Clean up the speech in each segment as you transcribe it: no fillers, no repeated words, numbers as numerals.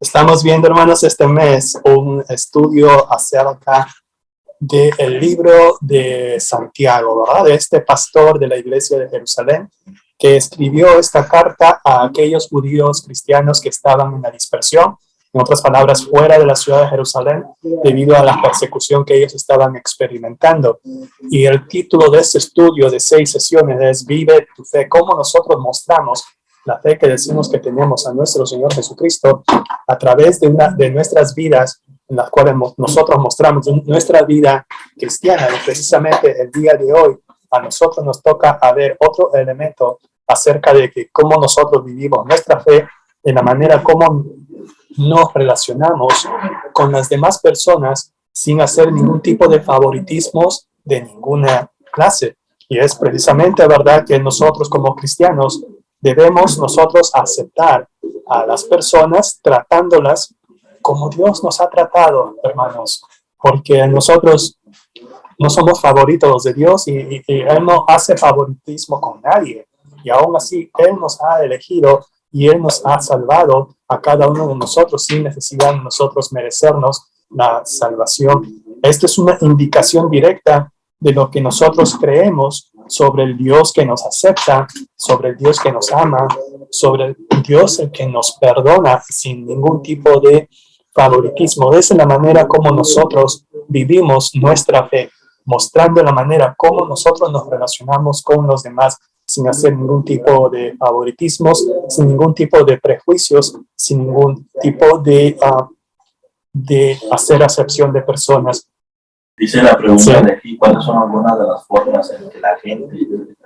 Estamos viendo, hermanos, este mes un estudio acerca del libro de Santiago, ¿verdad? De este pastor de la iglesia de Jerusalén que escribió esta carta a aquellos judíos cristianos que estaban en la dispersión, en otras palabras, fuera de la ciudad de Jerusalén, debido a la persecución que ellos estaban experimentando. Y el título de este estudio de 6 sesiones es Vive tu fe, cómo nosotros mostramos la fe que decimos que tenemos a nuestro Señor Jesucristo a través de nuestras vidas, en las cuales nosotros mostramos nuestra vida cristiana. Y precisamente el día de hoy a nosotros nos toca ver otro elemento acerca de que cómo nosotros vivimos nuestra fe, en la manera como nos relacionamos con las demás personas sin hacer ningún tipo de favoritismos de ninguna clase. Y es precisamente verdad que nosotros como cristianos debemos nosotros aceptar a las personas tratándolas como Dios nos ha tratado, hermanos, porque nosotros no somos favoritos de Dios y Él no hace favoritismo con nadie. Y aún así, Él nos ha elegido y Él nos ha salvado a cada uno de nosotros sin necesidad de nosotros merecernos la salvación. Esta es una indicación directa de lo que nosotros creemos sobre el Dios que nos acepta, sobre el Dios que nos ama, sobre el Dios el que nos perdona sin ningún tipo de favoritismo. Esa es la manera como nosotros vivimos nuestra fe, mostrando la manera como nosotros nos relacionamos con los demás, sin hacer ningún tipo de favoritismos, sin ningún tipo de prejuicios, sin ningún tipo de hacer acepción de personas. Dice la pregunta de aquí, ¿cuáles son algunas de las formas en que la gente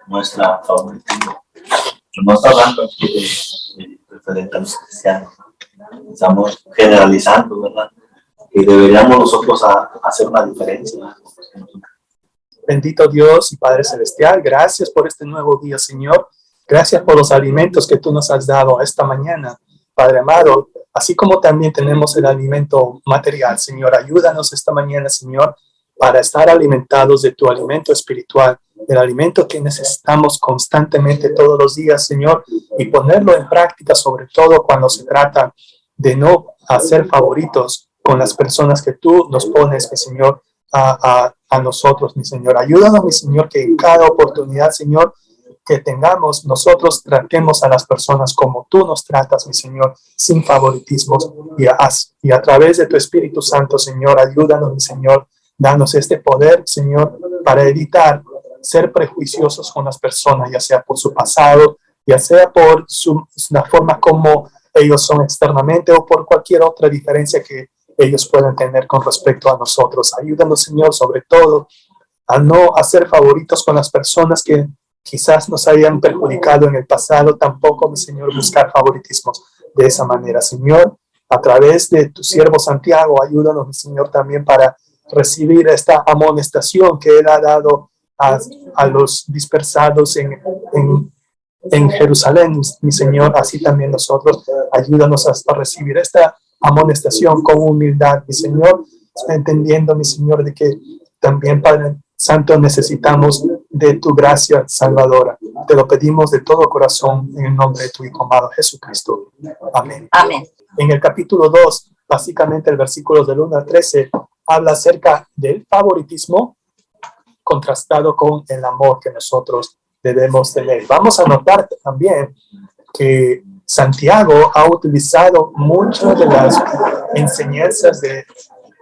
muestra favoritismo? No está hablando aquí de referente a los cristianos, estamos generalizando, ¿verdad? Y deberíamos nosotros hacer una diferencia. Bendito Dios y Padre Celestial, gracias por este nuevo día, Señor. Gracias por los alimentos que tú nos has dado esta mañana, Padre amado, así como también tenemos el alimento material, Señor. Ayúdanos esta mañana, Señor, para estar alimentados de tu alimento espiritual, el alimento que necesitamos constantemente todos los días, Señor, y ponerlo en práctica, sobre todo cuando se trata de no hacer favoritos con las personas que tú nos pones, mi Señor, a nosotros, mi Señor. Ayúdanos, mi Señor, que en cada oportunidad, Señor, que tengamos, nosotros tratemos a las personas como tú nos tratas, mi Señor, sin favoritismos, y a través de tu Espíritu Santo, Señor, ayúdanos, mi Señor, danos este poder, Señor, para evitar ser prejuiciosos con las personas, ya sea por su pasado, ya sea por la forma como ellos son externamente o por cualquier otra diferencia que ellos puedan tener con respecto a nosotros. Ayúdanos, Señor, sobre todo a no hacer favoritos con las personas que quizás nos hayan perjudicado en el pasado, tampoco, mi Señor, buscar favoritismos de esa manera. Señor, a través de tu siervo Santiago, ayúdanos, mi Señor, también para recibir esta amonestación que Él ha dado a los dispersados en Jerusalén, mi Señor. Así también nosotros, ayúdanos a recibir esta amonestación con humildad, mi Señor, entendiendo, mi Señor, de que también, Padre Santo, necesitamos de tu gracia salvadora. Te lo pedimos de todo corazón en el nombre de tu Hijo amado Jesucristo. Amén. Amén. En el capítulo 2, básicamente el versículo del 1 al 13, habla acerca del favoritismo contrastado con el amor que nosotros debemos tener. Vamos a notar también que Santiago ha utilizado muchas de las enseñanzas de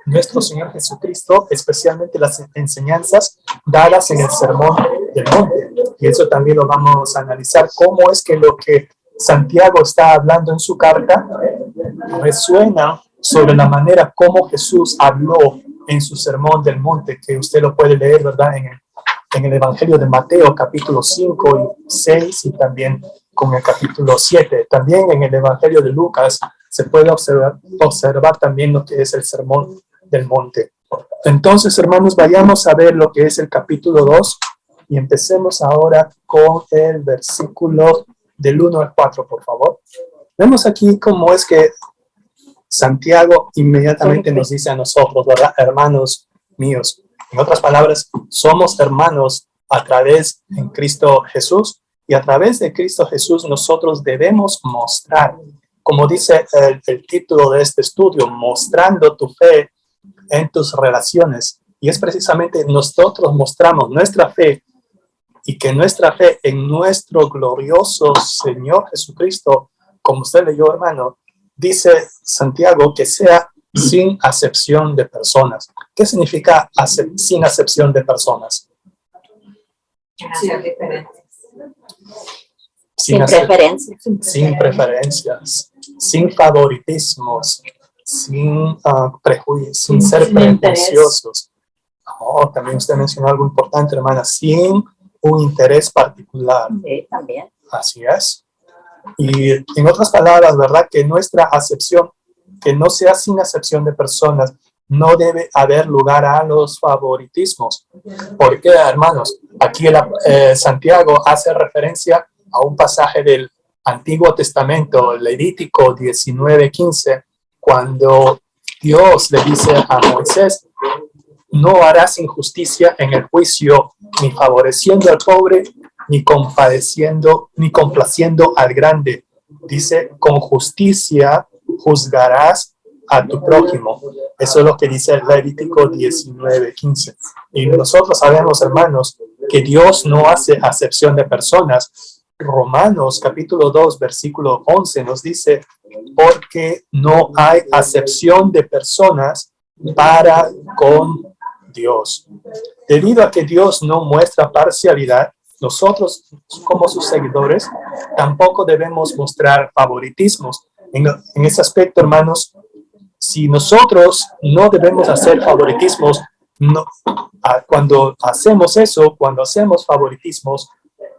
nuestro Señor Jesucristo, especialmente las enseñanzas dadas en el Sermón del Monte. Y eso también lo vamos a analizar, cómo es que lo que Santiago está hablando en su carta resuena sobre la manera como Jesús habló en su Sermón del Monte, que usted lo puede leer, ¿verdad?, en el Evangelio de Mateo, capítulo 5 y 6, y también con el capítulo 7. También en el Evangelio de Lucas se puede observar también lo que es el Sermón del Monte. Entonces, hermanos, vayamos a ver lo que es el capítulo 2 y empecemos ahora con el versículo del 1 al 4, por favor. Vemos aquí cómo es que Santiago inmediatamente nos dice a nosotros, ¿verdad?, hermanos míos. En otras palabras, somos hermanos a través de Cristo Jesús, y a través de Cristo Jesús nosotros debemos mostrar como dice el título de este estudio, mostrando tu fe en tus relaciones. Y es precisamente nosotros mostramos nuestra fe y que nuestra fe en nuestro glorioso Señor Jesucristo, como usted leyó, hermano, dice Santiago que sea sin acepción de personas. ¿Qué significa sin acepción de personas? Sin preferencias. Sin preferencias, sin favoritismos, sin prejuicios, sin ser prejuiciosos. También usted mencionó algo importante, hermana, sin un interés particular. Sí, también. Así es. Y en otras palabras, ¿verdad? Que nuestra acepción, que no sea sin acepción de personas, no debe haber lugar a los favoritismos. ¿Por qué, hermanos? Aquí Santiago hace referencia a un pasaje del Antiguo Testamento, Levítico 19:15, cuando Dios le dice a Moisés: no harás injusticia en el juicio, ni favoreciendo al pobre, ni compadeciendo, ni complaciendo al grande. Dice, con justicia juzgarás a tu prójimo. Eso es lo que dice el Levítico 19:15. Y nosotros sabemos, hermanos, que Dios no hace acepción de personas. Romanos capítulo 2, versículo 11 nos dice, porque no hay acepción de personas para con Dios. Debido a que Dios no muestra parcialidad, nosotros como sus seguidores tampoco debemos mostrar favoritismos. En ese aspecto, hermanos, si nosotros no debemos hacer favoritismos, cuando hacemos eso, cuando hacemos favoritismos,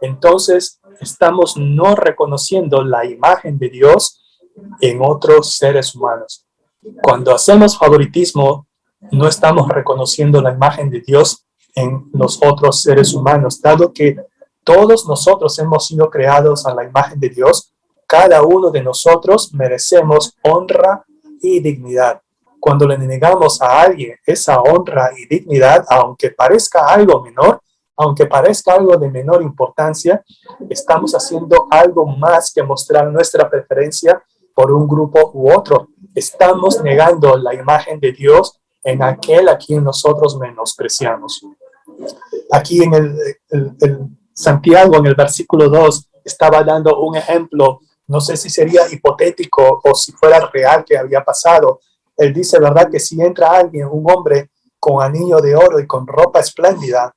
entonces estamos no reconociendo la imagen de Dios en otros seres humanos. Cuando hacemos favoritismo, no estamos reconociendo la imagen de Dios en los otros seres humanos, dado que todos nosotros hemos sido creados a la imagen de Dios. Cada uno de nosotros merecemos honra y dignidad. Cuando le negamos a alguien esa honra y dignidad, aunque parezca algo menor, aunque parezca algo de menor importancia, estamos haciendo algo más que mostrar nuestra preferencia por un grupo u otro. Estamos negando la imagen de Dios en aquel a quien nosotros menospreciamos. Aquí en el Santiago, en el versículo 2, estaba dando un ejemplo, no sé si sería hipotético o si fuera real que había pasado. Él dice, ¿verdad? Que si entra alguien, un hombre con anillo de oro y con ropa espléndida,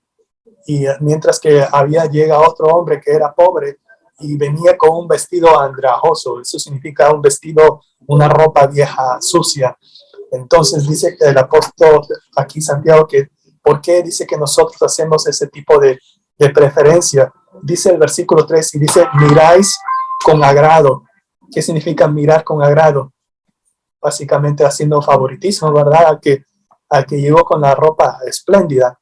y mientras que llega otro hombre que era pobre y venía con un vestido andrajoso, eso significa un vestido, una ropa vieja, sucia. Entonces dice que el apóstol aquí, Santiago, que ¿por qué dice que nosotros hacemos ese tipo de preferencia? Dice el versículo 3 y dice, miráis con agrado. ¿Qué significa mirar con agrado? Básicamente haciendo favoritismo, ¿verdad? Al que llegó con la ropa espléndida.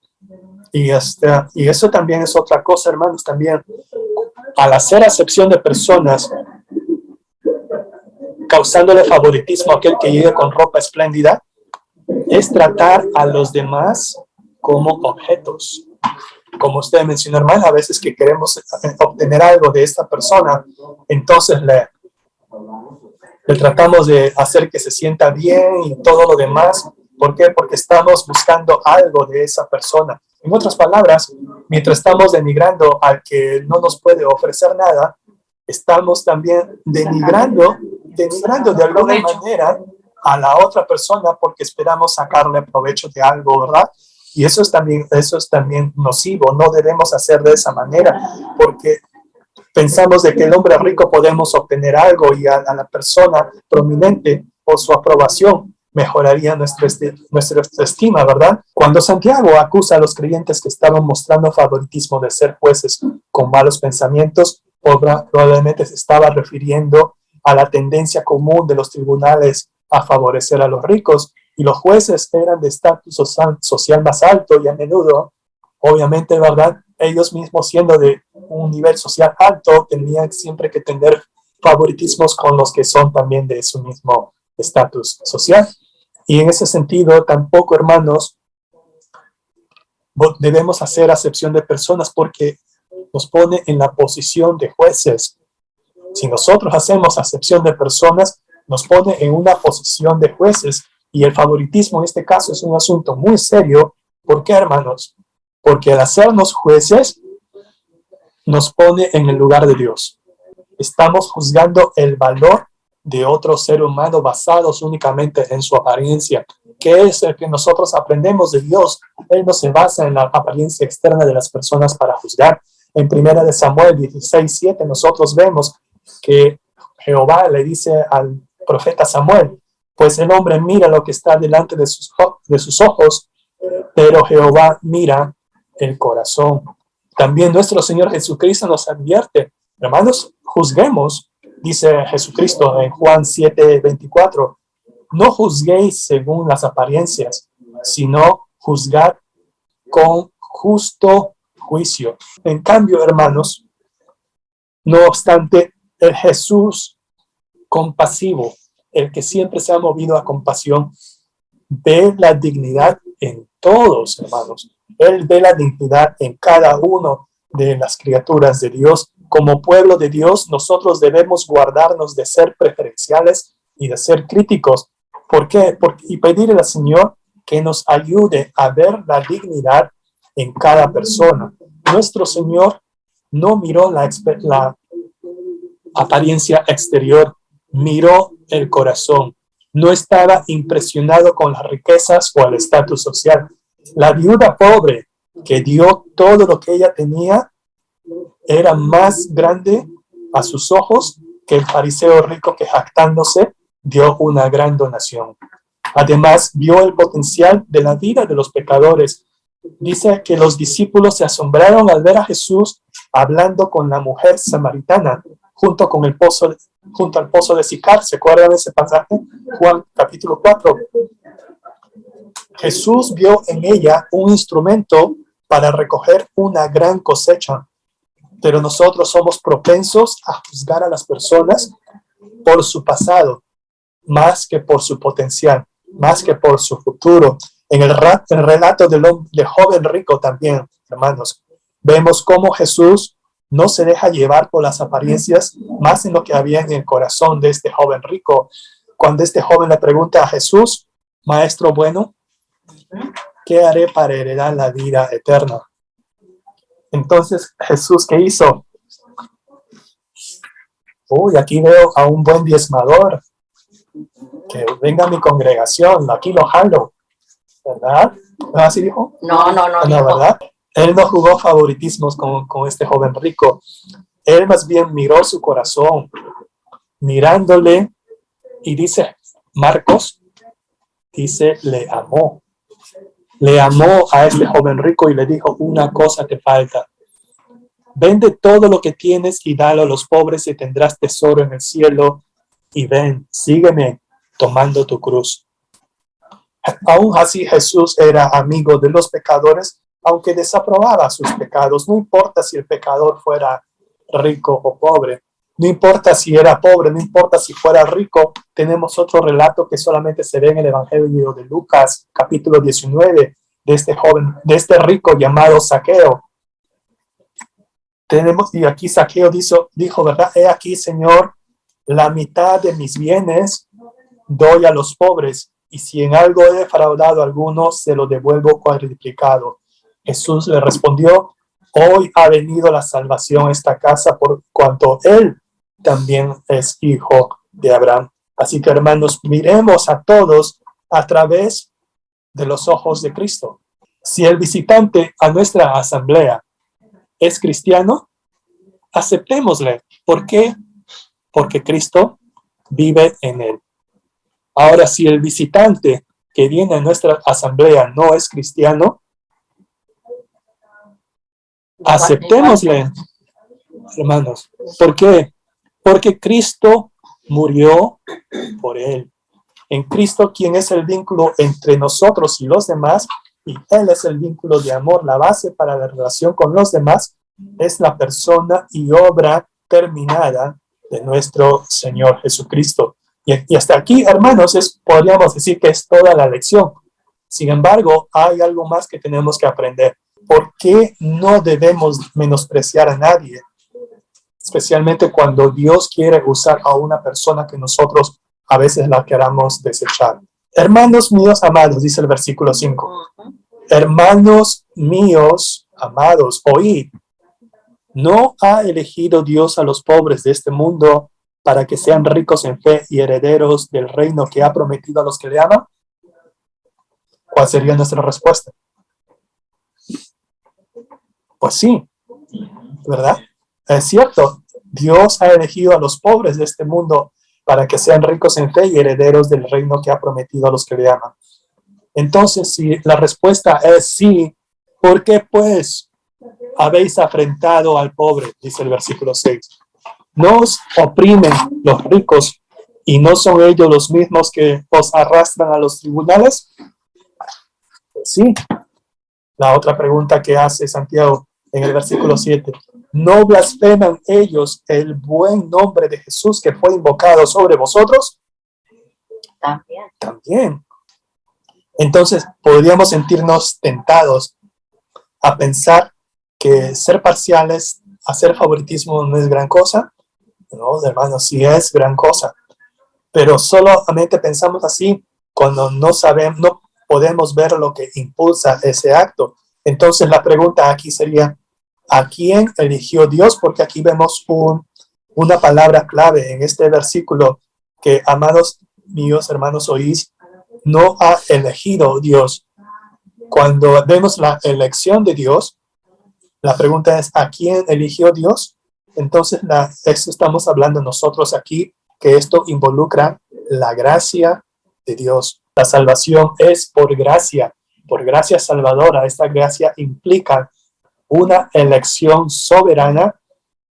Y eso también es otra cosa, hermanos, también. Al hacer acepción de personas, causándole favoritismo a aquel que llega con ropa espléndida, es tratar a los demás como objetos. Como usted mencionó, hermano, a veces que queremos obtener algo de esta persona, entonces le tratamos de hacer que se sienta bien y todo lo demás. ¿Por qué? Porque estamos buscando algo de esa persona. En otras palabras, mientras estamos denigrando al que no nos puede ofrecer nada, estamos también denigrando de alguna manera a la otra persona porque esperamos sacarle provecho de algo, ¿verdad? Y eso es también nocivo. No debemos hacer de esa manera porque pensamos de que el hombre rico podemos obtener algo y a la persona prominente por su aprobación mejoraría nuestra estima, ¿verdad? Cuando Santiago acusa a los creyentes que estaban mostrando favoritismo de ser jueces con malos pensamientos, probablemente se estaba refiriendo a la tendencia común de los tribunales a favorecer a los ricos, y los jueces eran de estatus social más alto y a menudo, obviamente, ¿verdad? Ellos mismos siendo de un nivel social alto, tenían siempre que tener favoritismos con los que son también de su mismo estatus social. Y en ese sentido, tampoco, hermanos, debemos hacer acepción de personas porque nos pone en la posición de jueces. Si nosotros hacemos acepción de personas, nos pone en una posición de jueces, y el favoritismo en este caso es un asunto muy serio. ¿Por qué, hermanos? Porque al hacernos jueces, nos pone en el lugar de Dios. Estamos juzgando el valor de otro ser humano basados únicamente en su apariencia. ¿Qué es el que nosotros aprendemos de Dios? Él no se basa en la apariencia externa de las personas para juzgar. En 1 Samuel 16:7 nosotros vemos que Jehová le dice al profeta Samuel, pues el hombre mira lo que está delante de sus ojos, pero Jehová mira el corazón. También nuestro Señor Jesucristo nos advierte, hermanos, juzguemos, dice Jesucristo en Juan 7:24, no juzguéis según las apariencias, sino juzgad con justo juicio. En cambio, hermanos, no obstante, el Jesús compasivo, el que siempre se ha movido a compasión, ve la dignidad en todos, hermanos. Él ve la dignidad en cada uno de las criaturas de Dios. Como pueblo de Dios, nosotros debemos guardarnos de ser preferenciales y de ser críticos. ¿Por qué? Y pedirle al Señor que nos ayude a ver la dignidad en cada persona. Nuestro Señor no miró la apariencia exterior, miró el corazón. No estaba impresionado con las riquezas o el estatus social. La viuda pobre que dio todo lo que ella tenía era más grande a sus ojos que el fariseo rico que, jactándose, dio una gran donación. Además, vio el potencial de la vida de los pecadores. Dice que los discípulos se asombraron al ver a Jesús hablando con la mujer samaritana junto al pozo de Sicar. ¿Se acuerdan de ese pasaje? Juan capítulo 4. Jesús vio en ella un instrumento para recoger una gran cosecha, pero nosotros somos propensos a juzgar a las personas por su pasado, más que por su potencial, más que por su futuro. En el relato del joven rico también, hermanos, vemos cómo Jesús no se deja llevar por las apariencias, más en lo que había en el corazón de este joven rico. Cuando este joven le pregunta a Jesús, Maestro bueno, ¿qué haré para heredar la vida eterna? Entonces, Jesús, ¿qué hizo? Uy, aquí veo a un buen diezmador. Que venga a mi congregación, aquí lo jalo. ¿Verdad? ¿No así dijo? No, ¿Verdad? Él no jugó favoritismos con este joven rico. Él más bien miró su corazón, mirándole, y dice, Marcos, dice, le amó. Le amó a este joven rico y le dijo, una cosa te falta. Vende todo lo que tienes y dalo a los pobres y tendrás tesoro en el cielo. Y ven, sígueme tomando tu cruz. Aún así, Jesús era amigo de los pecadores, aunque desaprobaba sus pecados. No importa si el pecador fuera rico o pobre. No importa si era pobre, no importa si fuera rico. Tenemos otro relato que solamente se ve en el Evangelio de Lucas, capítulo 19, de este rico llamado Zaqueo. Y aquí Zaqueo dijo, ¿verdad? He aquí, Señor, la mitad de mis bienes doy a los pobres, y si en algo he defraudado a alguno, se lo devuelvo cuadruplicado. Jesús le respondió, hoy ha venido la salvación a esta casa por cuanto él también es hijo de Abraham. Así que, hermanos, miremos a todos a través de los ojos de Cristo. Si el visitante a nuestra asamblea es cristiano, aceptémosle. ¿Por qué? Porque Cristo vive en él. Ahora, si el visitante que viene a nuestra asamblea no es cristiano, aceptémosle, hermanos. ¿Por qué? Porque Cristo murió por él. En Cristo, quien es el vínculo entre nosotros y los demás, y Él es el vínculo de amor, la base para la relación con los demás, es la persona y obra terminada de nuestro Señor Jesucristo. Y hasta aquí, hermanos, podríamos decir que es toda la lección. Sin embargo, hay algo más que tenemos que aprender. ¿Por qué no debemos menospreciar a nadie? especialmente cuando Dios quiere usar a una persona que nosotros a veces la queramos desechar. Hermanos míos amados, dice el versículo 5. Hermanos míos amados, oíd. ¿No ha elegido Dios a los pobres de este mundo para que sean ricos en fe y herederos del reino que ha prometido a los que le aman? ¿Cuál sería nuestra respuesta? Pues sí, ¿verdad? Es cierto, Dios ha elegido a los pobres de este mundo para que sean ricos en fe y herederos del reino que ha prometido a los que le aman. Entonces, si la respuesta es sí, ¿por qué pues habéis afrentado al pobre? Dice el versículo 6. ¿No os oprimen los ricos y no son ellos los mismos que os arrastran a los tribunales? Pues sí. La otra pregunta que hace Santiago en el versículo 7. ¿No blasfeman ellos el buen nombre de Jesús que fue invocado sobre vosotros? También. Entonces, podríamos sentirnos tentados a pensar que ser parciales, hacer favoritismo no es gran cosa. No, hermanos, sí es gran cosa. Pero solamente pensamos así cuando no sabemos, no podemos ver lo que impulsa ese acto. Entonces, la pregunta aquí sería, ¿a quién eligió Dios? Porque aquí vemos una palabra clave en este versículo que, amados míos, hermanos, oís, no ha elegido Dios. Cuando vemos la elección de Dios, la pregunta es, ¿a quién eligió Dios? Entonces, eso estamos hablando nosotros aquí, que esto involucra la gracia de Dios. La salvación es por gracia salvadora. Esta gracia implica una elección soberana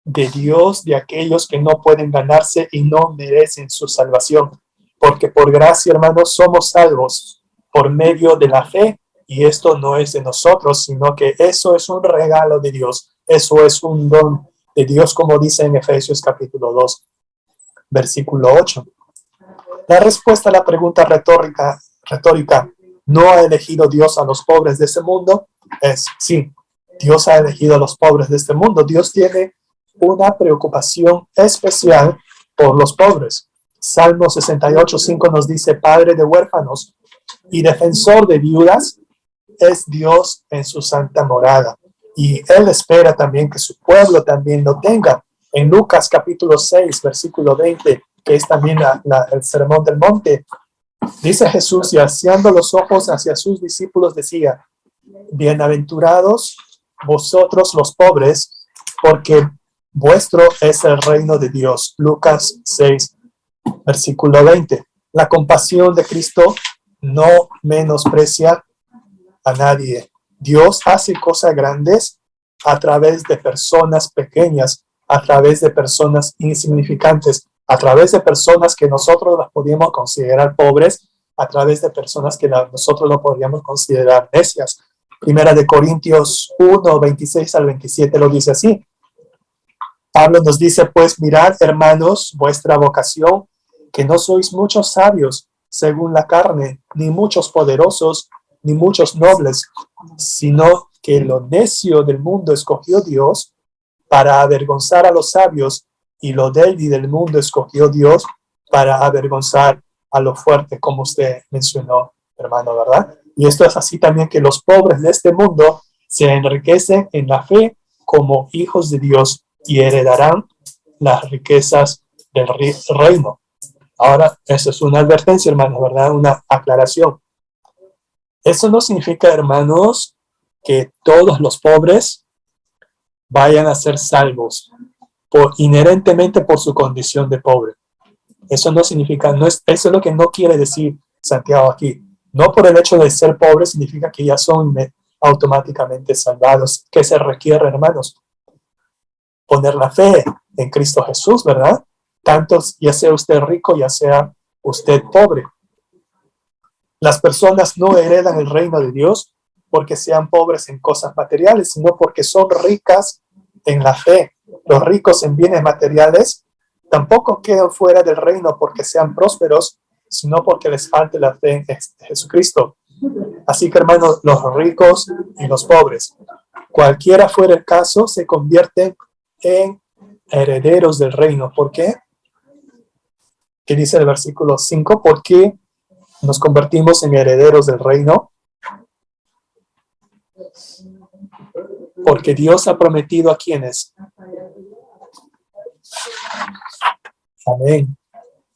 de Dios de aquellos que no pueden ganarse y no merecen su salvación. Porque por gracia, hermanos, somos salvos por medio de la fe, y esto no es de nosotros, sino que eso es un regalo de Dios. Eso es un don de Dios, como dice en Efesios capítulo 2, versículo 8. La respuesta a la pregunta retórica, ¿no ha elegido Dios a los pobres de este mundo? Es sí, Dios ha elegido a los pobres de este mundo. Dios tiene una preocupación especial por los pobres. Salmo 68:5 nos dice, Padre de huérfanos y defensor de viudas, es Dios en su santa morada. Y Él espera también que su pueblo también lo tenga. En Lucas capítulo 6, versículo 20, que es también el sermón del monte, dice Jesús, y alzando los ojos hacia sus discípulos decía, bienaventurados vosotros los pobres, porque vuestro es el reino de Dios. Lucas 6, versículo 20. La compasión de Cristo no menosprecia a nadie. Dios hace cosas grandes a través de personas pequeñas, a través de personas insignificantes, a través de personas que nosotros las podíamos considerar pobres, a través de personas que nosotros lo podríamos considerar necias. Primera de Corintios 1, 26 al 27 lo dice así. Pablo nos dice, pues mirad, hermanos, vuestra vocación, que no sois muchos sabios según la carne, ni muchos poderosos, ni muchos nobles, sino que lo necio del mundo escogió Dios para avergonzar a los sabios, y lo débil del mundo escogió Dios para avergonzar a lo fuerte, como usted mencionó, hermano, ¿verdad? Y esto es así también, que los pobres de este mundo se enriquecen en la fe como hijos de Dios y heredarán las riquezas del reino. Ahora, eso es una advertencia, hermanos, ¿verdad? Una aclaración. Eso no significa, hermanos, que todos los pobres vayan a ser salvos inherentemente por su condición de pobre. Eso no significa, eso es lo que no quiere decir Santiago aquí. No por el hecho de ser pobres significa que ya son automáticamente salvados. ¿Qué se requiere, hermanos? Poner la fe en Cristo Jesús, ¿verdad? Tanto ya sea usted rico, ya sea usted pobre. Las personas no heredan el reino de Dios porque sean pobres en cosas materiales, sino porque son ricas en la fe. Los ricos en bienes materiales tampoco quedan fuera del reino porque sean prósperos, sino porque les falte la fe en Jesucristo. Así que, hermanos, los ricos y los pobres, cualquiera fuera el caso, se convierten en herederos del reino. ¿Por qué? ¿Qué dice el versículo 5? ¿Por qué nos convertimos en herederos del reino? Porque Dios ha prometido a quienes. Amén.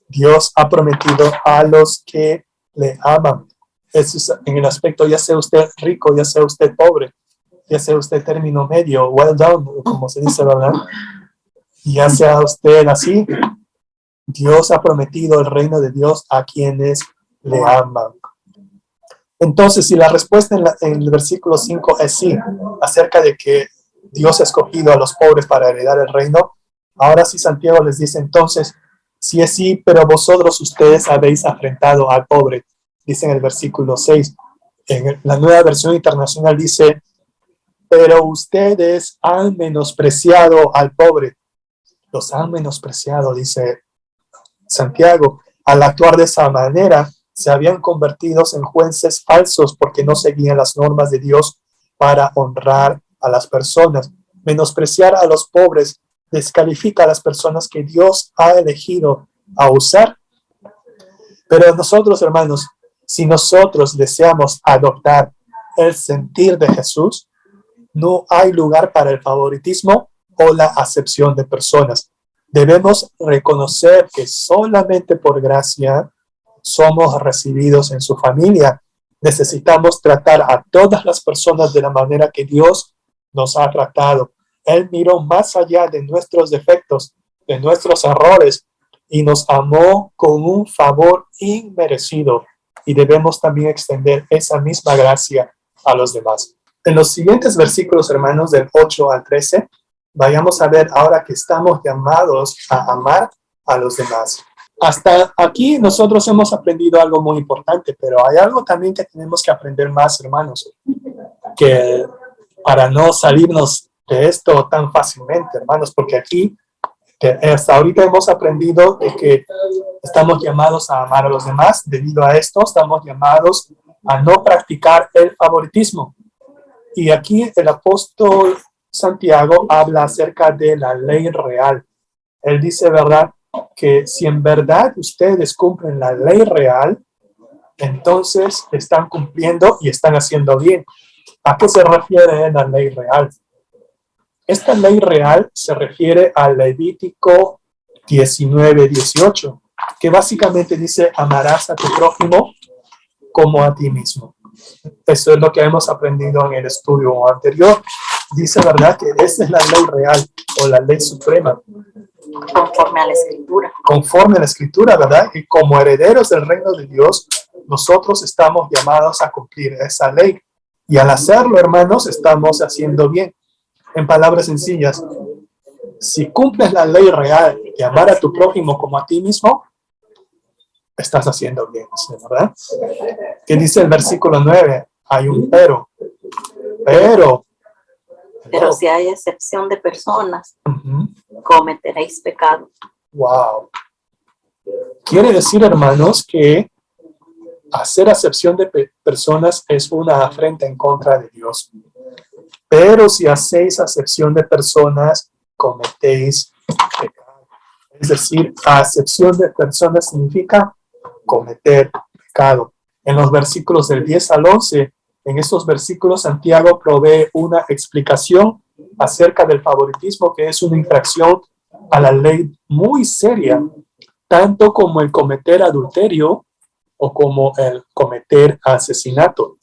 Dios ha prometido a los que le aman. Eso es en el aspecto, ya sea usted rico, ya sea usted pobre, ya sea usted término medio, well done, como se dice, ¿verdad? Ya sea usted así, Dios ha prometido el reino de Dios a quienes le aman. Entonces, si la respuesta en el versículo 5 es sí, acerca de que Dios ha escogido a los pobres para heredar el reino, ahora sí Santiago les dice entonces, si es sí, pero vosotros ustedes habéis afrentado al pobre, dice en el versículo 6. En la Nueva Versión Internacional dice, pero ustedes han menospreciado al pobre. Los han menospreciado, dice Santiago. Al actuar de esa manera, se habían convertido en jueces falsos porque no seguían las normas de Dios para honrar a las personas. Menospreciar a los pobres descalifica a las personas que Dios ha elegido a usar. Pero nosotros, hermanos, si nosotros deseamos adoptar el sentir de Jesús, no hay lugar para el favoritismo o la acepción de personas. Debemos reconocer que solamente por gracia somos recibidos en su familia. Necesitamos tratar a todas las personas de la manera que Dios nos ha tratado. Él miró más allá de nuestros defectos, de nuestros errores, y nos amó con un favor inmerecido. Y debemos también extender esa misma gracia a los demás. En los siguientes versículos, hermanos, del 8 al 13, vayamos a ver ahora que estamos llamados a amar a los demás. Hasta aquí nosotros hemos aprendido algo muy importante, pero hay algo también que tenemos que aprender más, hermanos, que para no salirnos de esto tan fácilmente, hermanos, porque aquí hasta ahorita hemos aprendido de que estamos llamados a amar a los demás. Debido a esto, estamos llamados a no practicar el favoritismo. Y aquí el apóstol Santiago habla acerca de la ley real. Él dice, ¿verdad?, que si en verdad ustedes cumplen la ley real, entonces están cumpliendo y están haciendo bien. ¿A qué se refiere la ley real? Esta ley real se refiere al Levítico 19:18, que básicamente dice, amarás a tu prójimo como a ti mismo. Eso es lo que hemos aprendido en el estudio anterior. Dice, ¿verdad?, que esa es la ley real o la ley suprema. Conforme a la Escritura. Conforme a la Escritura, ¿verdad? Y como herederos del reino de Dios, nosotros estamos llamados a cumplir esa ley. Y al hacerlo, hermanos, estamos haciendo bien. En palabras sencillas, si cumples la ley real de amar a tu prójimo como a ti mismo, estás haciendo bien, ¿verdad? ¿Qué dice el versículo 9? Hay un pero. Pero si hay excepción de personas, cometeréis pecado. Wow. Quiere decir, hermanos, que hacer acepción de personas es una afrenta en contra de Dios. Pero si hacéis acepción de personas, cometéis pecado. Es decir, acepción de personas significa cometer pecado. En los versículos del 10 al 11, en estos versículos Santiago provee una explicación acerca del favoritismo, que es una infracción a la ley muy seria, tanto como el cometer adulterio o como el cometer asesinato.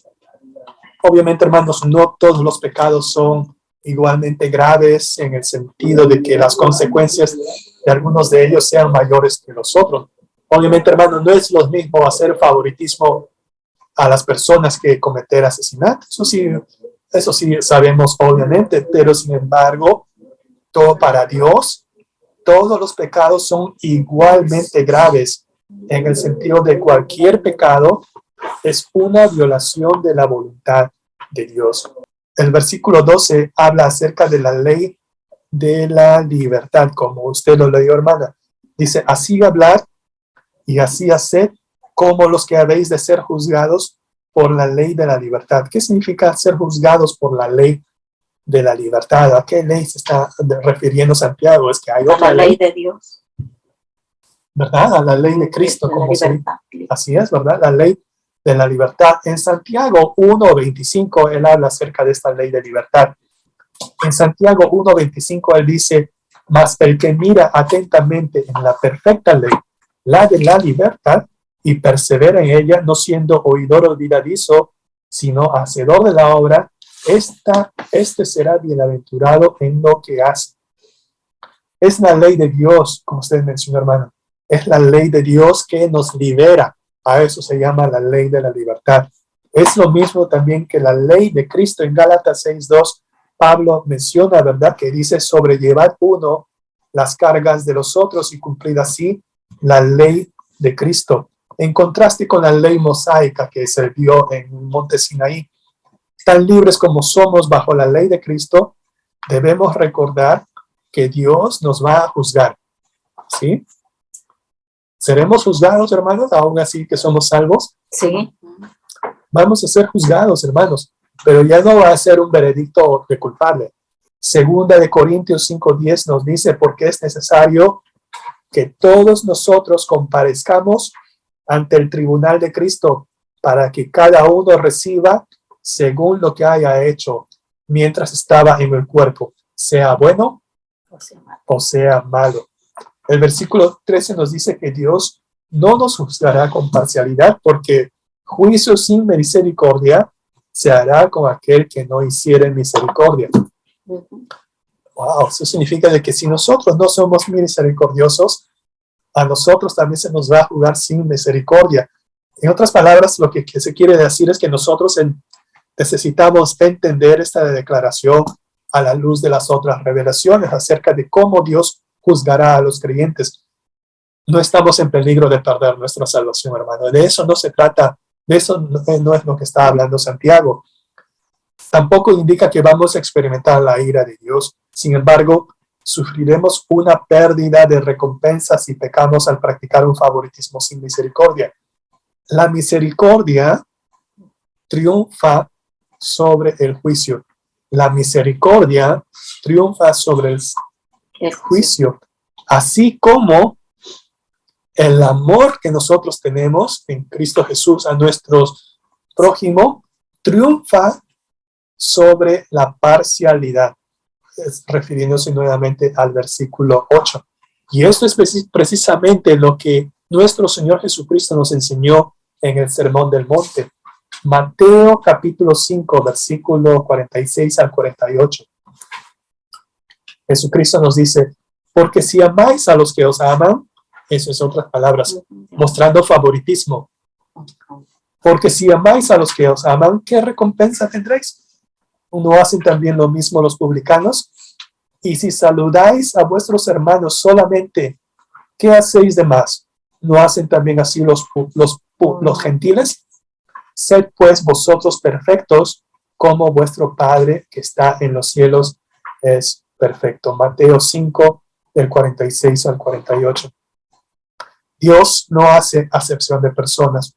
Obviamente, hermanos, no todos los pecados son igualmente graves en el sentido de que las consecuencias de algunos de ellos sean mayores que los otros. Obviamente, hermanos, no es lo mismo hacer favoritismo a las personas que cometer asesinato. Eso sí sabemos, obviamente, pero sin embargo, todo para Dios, todos los pecados son igualmente graves en el sentido de cualquier pecado es una violación de la voluntad de Dios. El versículo 12 habla acerca de la ley de la libertad, como usted lo leyó, hermana. Dice, así hablad y así haced como los que habéis de ser juzgados por la ley de la libertad. ¿Qué significa ser juzgados por la ley de la libertad. ¿A qué ley se está refiriendo Santiago? Es que hay otra a la ley de Dios. ¿Verdad? A la ley de Cristo. La libertad. Así es, ¿verdad? La ley de la libertad. En Santiago 1:25, él habla acerca de esta ley de libertad. En Santiago 1:25, él dice, mas el que mira atentamente en la perfecta ley, la de la libertad, y persevera en ella, no siendo oidor olvidadizo, sino hacedor de la obra, este será bienaventurado en lo que hace. Es la ley de Dios, como usted mencionó, hermano. Es la ley de Dios que nos libera. A eso se llama la ley de la libertad. Es lo mismo también que la ley de Cristo. En Gálatas 6:2, Pablo menciona, ¿verdad?, que dice sobrellevar uno las cargas de los otros y cumplir así la ley de Cristo. En contraste con la ley mosaica que se dio en el monte Sinaí, tan libres como somos bajo la ley de Cristo, debemos recordar que Dios nos va a juzgar. ¿Sí? ¿Seremos juzgados, hermanos, aún así que somos salvos? Sí. Vamos a ser juzgados, hermanos, pero ya no va a ser un veredicto de culpable. Segunda de Corintios 5:10 nos dice, porque es necesario que todos nosotros comparezcamos ante el tribunal de Cristo para que cada uno reciba según lo que haya hecho mientras estaba en el cuerpo, sea bueno o sea malo. El versículo 13 nos dice que Dios no nos juzgará con parcialidad, porque juicio sin misericordia se hará con aquel que no hiciere misericordia. Wow, eso significa de que si nosotros no somos misericordiosos, a nosotros también se nos va a juzgar sin misericordia. En otras palabras, lo que se quiere decir es que nosotros necesitamos entender esta declaración a la luz de las otras revelaciones acerca de cómo Dios juzgará a los creyentes. No estamos en peligro de perder nuestra salvación, hermano. De eso no se trata, de eso no es lo que está hablando Santiago. Tampoco indica que vamos a experimentar la ira de Dios. Sin embargo, sufriremos una pérdida de recompensa si pecamos al practicar un favoritismo sin misericordia. La misericordia triunfa sobre el juicio. La misericordia triunfa sobre el juicio, así como el amor que nosotros tenemos en Cristo Jesús a nuestros prójimos triunfa sobre la parcialidad, refiriéndose nuevamente al versículo 8. Y esto es precisamente lo que nuestro Señor Jesucristo nos enseñó en el Sermón del Monte. Mateo capítulo 5, versículo 46 al 48. Jesucristo nos dice, porque si amáis a los que os aman, eso es otras palabras, mostrando favoritismo. Porque si amáis a los que os aman, ¿qué recompensa tendréis? ¿No hacen también lo mismo los publicanos? Y si saludáis a vuestros hermanos solamente, ¿qué hacéis de más? ¿No hacen también así los gentiles? Sed pues vosotros perfectos, como vuestro Padre que está en los cielos es perfecto. Mateo 5, del 46 al 48. Dios no hace acepción de personas,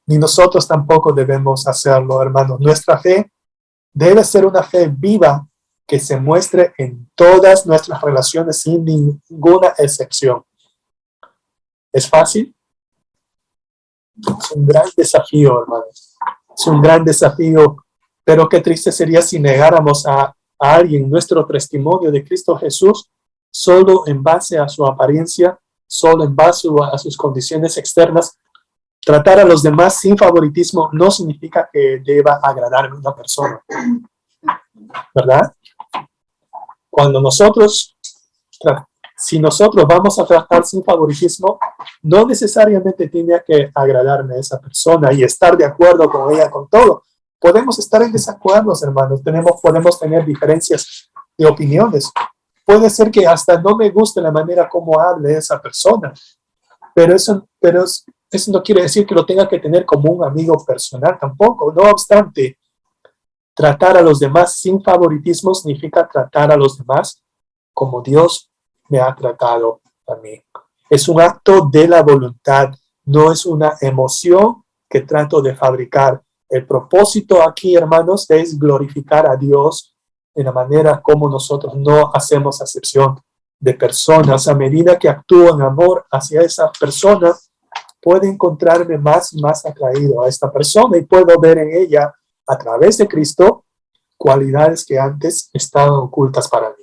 ni nosotros tampoco debemos hacerlo, hermanos. Nuestra fe debe ser una fe viva que se muestre en todas nuestras relaciones sin ninguna excepción. ¿Es fácil? Es un gran desafío, hermanos. Es un gran desafío, pero qué triste sería si negáramos a alguien nuestro testimonio de Cristo Jesús solo en base a su apariencia, solo en base a sus condiciones externas. Tratar a los demás sin favoritismo no significa que deba agradar a una persona, ¿verdad? Si nosotros vamos a tratar sin favoritismo, no necesariamente tiene que agradarme a esa persona y estar de acuerdo con ella con todo. Podemos estar en desacuerdo, hermanos. Podemos tener diferencias de opiniones. Puede ser que hasta no me guste la manera como hable esa persona, pero eso no quiere decir que lo tenga que tener como un amigo personal tampoco. No obstante, tratar a los demás sin favoritismo significa tratar a los demás como Dios me ha tratado a mí. Es un acto de la voluntad, no es una emoción que trato de fabricar. El propósito aquí, hermanos, es glorificar a Dios en la manera como nosotros no hacemos acepción de personas. A medida que actúo en amor hacia esa persona, puedo encontrarme más atraído a esta persona y puedo ver en ella, a través de Cristo, cualidades que antes estaban ocultas para mí.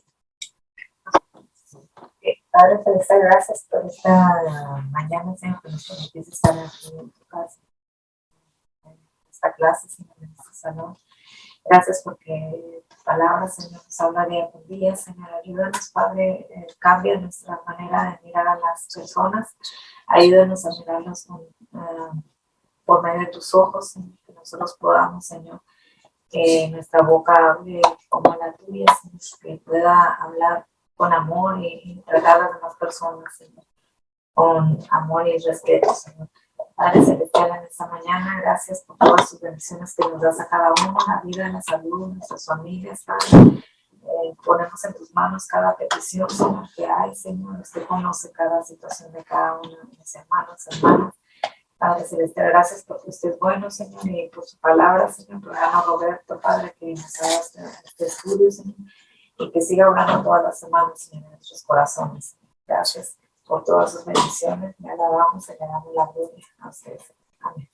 Padre Celestial, gracias por esta mañana, Señor, que nos permitiste estar aquí en tu casa, en esta clase, Señor, en este salón. Gracias porque tu palabra, Señor, nos habla día con día, Señor. Ayúdanos, Padre, cambia nuestra manera de mirar a las personas. Ayúdanos a mirarlas por medio de tus ojos, Señor, que nosotros podamos, Señor, que nuestra boca hable como la tuya, Señor, que pueda hablar con amor y tratar a las demás personas, Señor, con amor y respeto, Señor. Padre Celestial, en esta mañana, gracias por todas sus bendiciones que nos das a cada uno, la vida, la salud, nuestras familias, Padre. Ponemos en tus manos cada petición, Señor, que hay, Señor. Usted conoce cada situación de cada uno de mis hermanos, hermanas. Padre Celestial, gracias porque usted es bueno, Señor, y por su palabra, Señor, por hermano Roberto, Padre, que nos ha dado este estudio, Señor, y que siga orando todas las semanas, Señor, en nuestros corazones. Gracias por todas sus bendiciones. Le alabamos y le damos la gloria a ustedes. Amén.